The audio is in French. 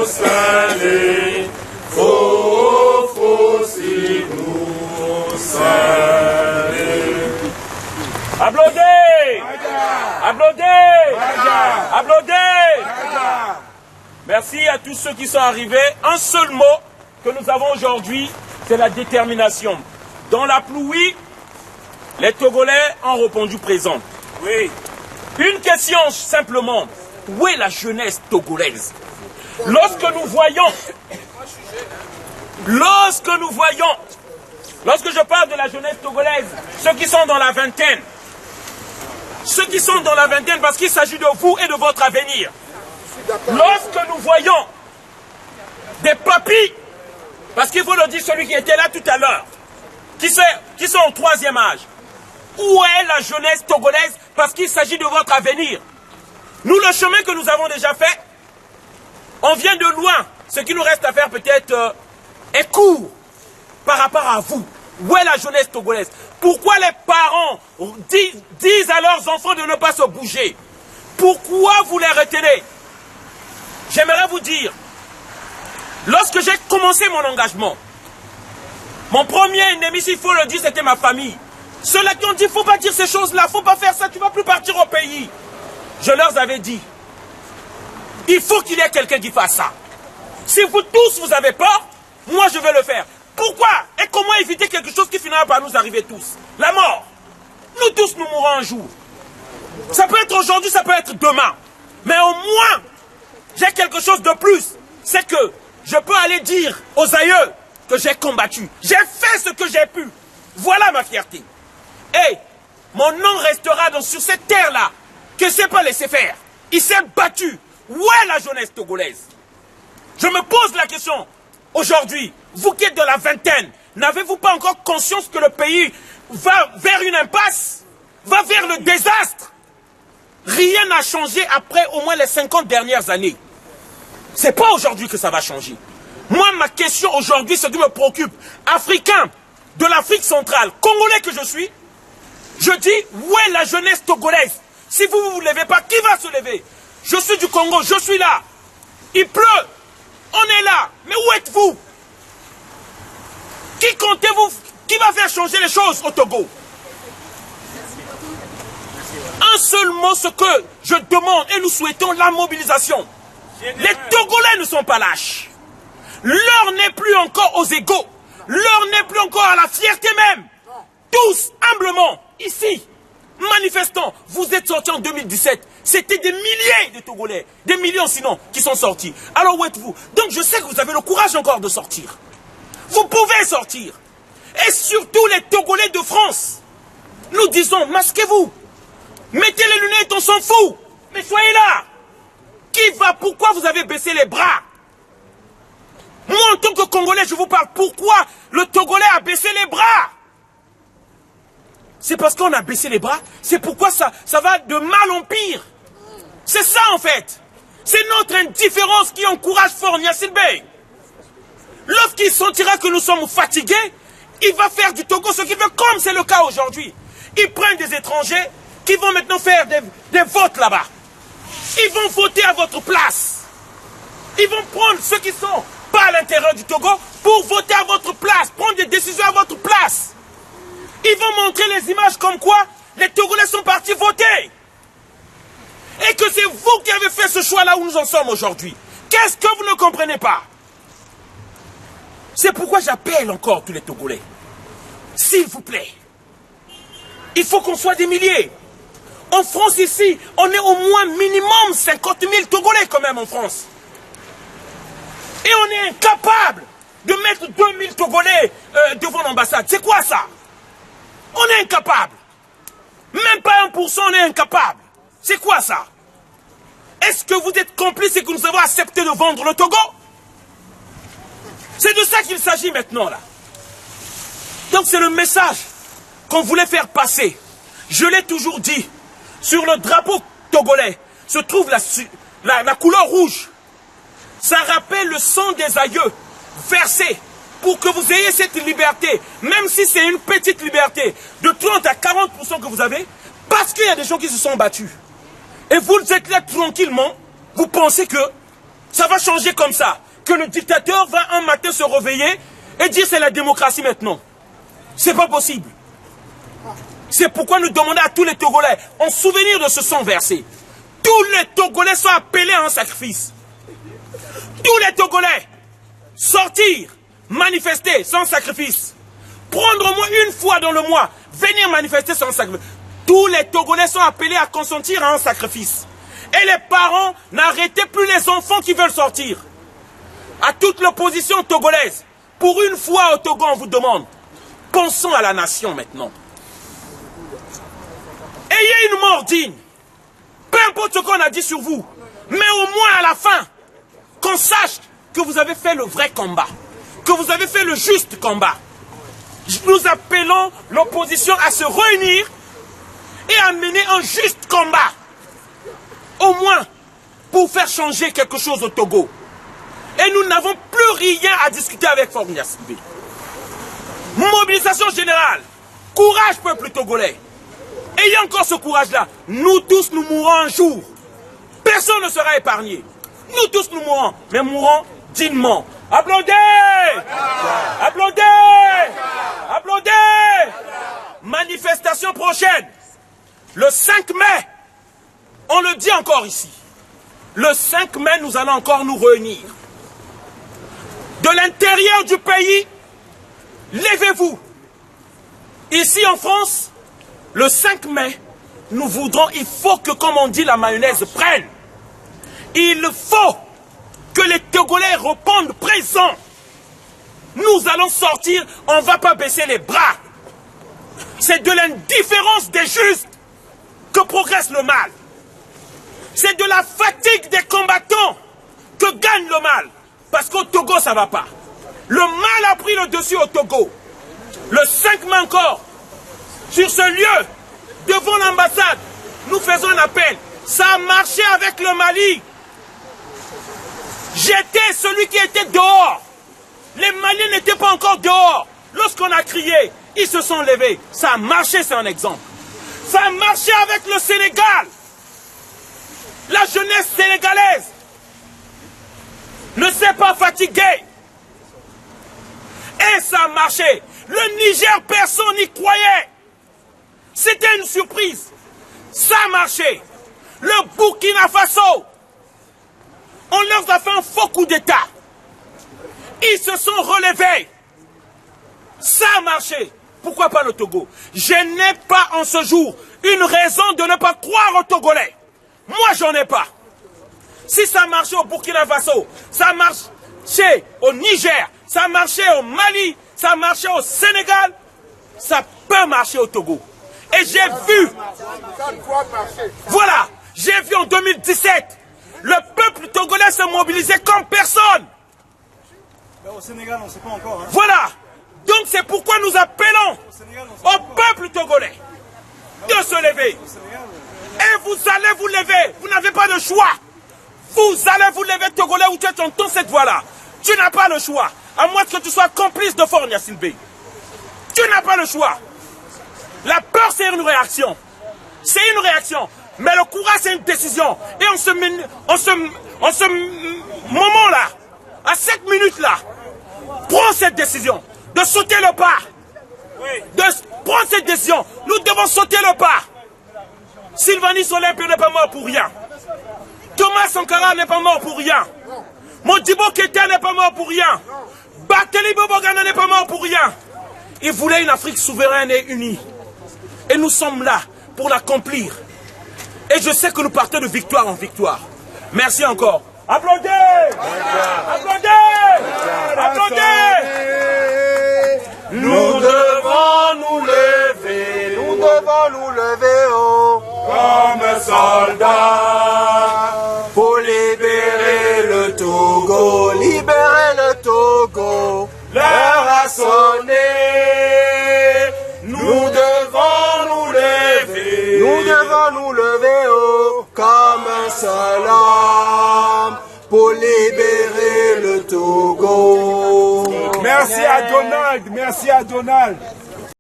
salé, faut si nous salé. Applaudez! Applaudez! Applaudez! Merci à tous ceux qui sont arrivés. Un seul mot que nous avons aujourd'hui, c'est la détermination. Dans la pluie, les Togolais ont répondu présent. Oui. Une question simplement. Où est la jeunesse togolaise? Lorsque nous voyons, lorsque je parle de la jeunesse togolaise, ceux qui sont dans la vingtaine, parce qu'il s'agit de vous et de votre avenir. Lorsque nous voyons des papis, parce qu'il faut le dire, celui qui était là tout à l'heure, qui sont au 3e âge, où est la jeunesse togolaise, parce qu'il s'agit de votre avenir? Nous, le chemin que nous avons déjà fait, on vient de loin. Ce qui nous reste à faire peut-être est court par rapport à vous. Où est la jeunesse togolaise? Pourquoi les parents disent à leurs enfants de ne pas se bouger? Pourquoi vous les retenez? J'aimerais vous dire, lorsque j'ai commencé mon engagement, mon premier ennemi, s'il faut le dire, c'était ma famille. Ceux-là qui ont dit, il ne faut pas dire ces choses-là, il ne faut pas faire ça, tu ne vas plus partir au pays. Je leur avais dit, il faut qu'il y ait quelqu'un qui fasse ça. Si vous tous, vous avez peur, moi je vais le faire. Pourquoi? Et comment éviter quelque chose qui finira par nous arriver tous? La mort. Nous tous, nous mourrons un jour. Ça peut être aujourd'hui, ça peut être demain. Mais au moins, j'ai quelque chose de plus. C'est que je peux aller dire aux aïeux que j'ai combattu. J'ai fait ce que j'ai pu. Voilà ma fierté. Et mon nom restera sur cette terre-là, que ne s'est pas laissé faire. Il s'est battu. Où est la jeunesse togolaise? Je me pose la question. Aujourd'hui, vous qui êtes de la vingtaine, n'avez-vous pas encore conscience que le pays va vers une impasse? Va vers le désastre? Rien n'a changé après au moins les 50 dernières années. C'est pas aujourd'hui que ça va changer. Moi, ma question aujourd'hui, ce qui me préoccupe, Africain de l'Afrique centrale, Congolais que je suis, je dis, où est la jeunesse togolaise? Si vous ne vous levez pas, qui va se lever? Je suis du Congo, je suis là. Il pleut, on est là. Mais où êtes-vous? Qui comptez-vous? Qui va faire changer les choses au Togo? Un seul mot, ce que je demande, et nous souhaitons la mobilisation. Les Togolais ne sont pas lâches. L'heure n'est plus encore aux égaux. L'heure n'est plus encore à la fierté même. Tous, humblement, ici, manifestants, vous êtes sortis en 2017. C'était des milliers de Togolais, des millions sinon, qui sont sortis. Alors où êtes-vous? Donc je sais que vous avez le courage encore de sortir. Vous pouvez sortir. Et surtout les Togolais de France. Nous disons, masquez-vous. Mettez les lunettes, on s'en fout. Mais soyez là. Qui va? Pourquoi vous avez baissé les bras? Moi, en tant que Congolais, je vous parle. Pourquoi le Togolais a baissé les bras? C'est parce qu'on a baissé les bras. C'est pourquoi ça va de mal en pire. C'est ça, en fait. C'est notre indifférence qui encourage fort Gnassingbé Bey. Lorsqu'il sentira que nous sommes fatigués, il va faire du Togo ce qu'il veut, comme c'est le cas aujourd'hui. Ils prennent des étrangers qui vont maintenant faire des votes là-bas. Ils vont voter à votre place. Ils vont prendre ceux qui sont pas à l'intérieur du Togo pour voter à votre place, prendre des décisions à votre place. Ils vont montrer les images comme quoi les Togolais sont partis voter. Et que c'est vous qui avez fait ce choix-là où nous en sommes aujourd'hui. Qu'est-ce que vous ne comprenez pas? C'est pourquoi j'appelle encore tous les Togolais. S'il vous plaît, il faut qu'on soit des milliers. En France ici, on est au moins minimum 50 000 Togolais quand même en France. Et on est incapable de mettre 2000 Togolais devant l'ambassade. C'est quoi ça? On est incapable. Même pas 1%, on est incapable. C'est quoi ça? Est-ce que vous êtes complices et que nous avons accepté de vendre le Togo? C'est de ça qu'il s'agit maintenant là. Donc c'est le message qu'on voulait faire passer. Je l'ai toujours dit. Sur le drapeau togolais se trouve la couleur rouge. Ça rappelle le sang des aïeux versé pour que vous ayez cette liberté, même si c'est une petite liberté, de 30 à 40% que vous avez, parce qu'il y a des gens qui se sont battus. Et vous êtes là tranquillement, vous pensez que Ça va changer comme ça. Que le dictateur va un matin se réveiller et dire c'est la démocratie maintenant. C'est pas possible. C'est pourquoi nous demandons à tous les Togolais, en souvenir de ce sang versé, tous les Togolais sont appelés à un sacrifice. Tous les Togolais, sortir, manifester sans sacrifice. Prendre au moins une fois dans le mois, venir manifester sans sacrifice. Tous les Togolais sont appelés à consentir à un sacrifice. Et les parents, n'arrêtez plus les enfants qui veulent sortir. À toute l'opposition togolaise, pour une fois au Togo, on vous demande, pensons à la nation maintenant. Ayez une mort digne. Peu importe ce qu'on a dit sur vous, mais au moins à la fin, qu'on sache que vous avez fait le vrai combat, que vous avez fait le juste combat. Nous appelons l'opposition à se réunir et à mener un juste combat. Au moins, pour faire changer quelque chose au Togo. Et nous n'avons plus rien à discuter avec Faure Gnassingbé. Mobilisation générale. Courage, peuple togolais. Ayez encore ce courage-là. Nous tous, nous mourrons un jour. Personne ne sera épargné. Nous tous, nous mourrons. Mais mourrons dignement. Applaudez! Applaudez! Applaudez! Manifestation prochaine. Le 5 mai. On le dit encore ici. Le 5 mai, nous allons encore nous réunir. De l'intérieur du pays, levez-vous. Ici en France, le 5 mai, nous voudrons, il faut que, comme on dit, la mayonnaise prenne. Il faut que les Togolais répondent présents. Nous allons sortir, on ne va pas baisser les bras. C'est de l'indifférence des justes que progresse le mal. C'est de la fatigue des combattants que gagne le mal. Parce qu'au Togo, ça ne va pas. Le mal a pris le dessus au Togo. Le 5 mai encore, sur ce lieu, devant l'ambassade, nous faisons un appel. Ça a marché avec le Mali. J'étais celui qui était dehors. Les Maliens n'étaient pas encore dehors. Lorsqu'on a crié, ils se sont levés. Ça a marché, c'est un exemple. Ça a marché avec le Sénégal. La jeunesse sénégalaise ne s'est pas fatiguée. Et ça a marché. Le Niger, personne n'y croyait. C'était une surprise. Ça a marché. Le Burkina Faso, on leur a fait un faux coup d'État. Ils se sont relevés. Ça a marché. Pourquoi pas le Togo? Je n'ai pas en ce jour une raison de ne pas croire aux Togolais. Moi, j'en ai pas. Si ça marchait au Burkina Faso, ça marchait au Niger, ça marchait au Mali, ça marchait au Sénégal, ça peut marcher au Togo. Et j'ai vu, voilà, j'ai vu en 2017, le peuple togolais se mobiliser comme personne. Au Sénégal, on ne sait pas encore. Hein. Voilà. Donc c'est pourquoi nous appelons au peuple togolais de se lever. Et vous allez vous lever. Vous n'avez pas de choix. Vous allez vous lever, Togolais, où tu entends cette voix-là. Tu n'as pas le choix. À moins que tu sois complice de Faure Gnassingbé. Tu n'as pas le choix. La peur, c'est une réaction. C'est une réaction. Mais le courage, c'est une décision. Et en ce moment-là, à cette minute-là, prends cette décision de sauter le pas. De prendre cette décision. Nous devons sauter le pas. Sylvanie Olympe n'est pas mort pour rien. Thomas Sankara n'est pas mort pour rien. Modibo Keïta n'est pas mort pour rien. Barthélémy Bogana n'est pas mort pour rien. Il voulait une Afrique souveraine et unie. Et nous sommes là pour l'accomplir. Et je sais que nous partons de victoire en victoire. Merci encore. Applaudez! Applaudez! Applaudez! Nous devons nous lever, Nous devons nous lever haut comme soldats pour libérer le Togo, libérer le Togo. L'heure a sonné, nous devons nous lever. Nous devons nous lever haut comme un seul homme pour libérer le Togo. Merci à Donald, merci à Donald.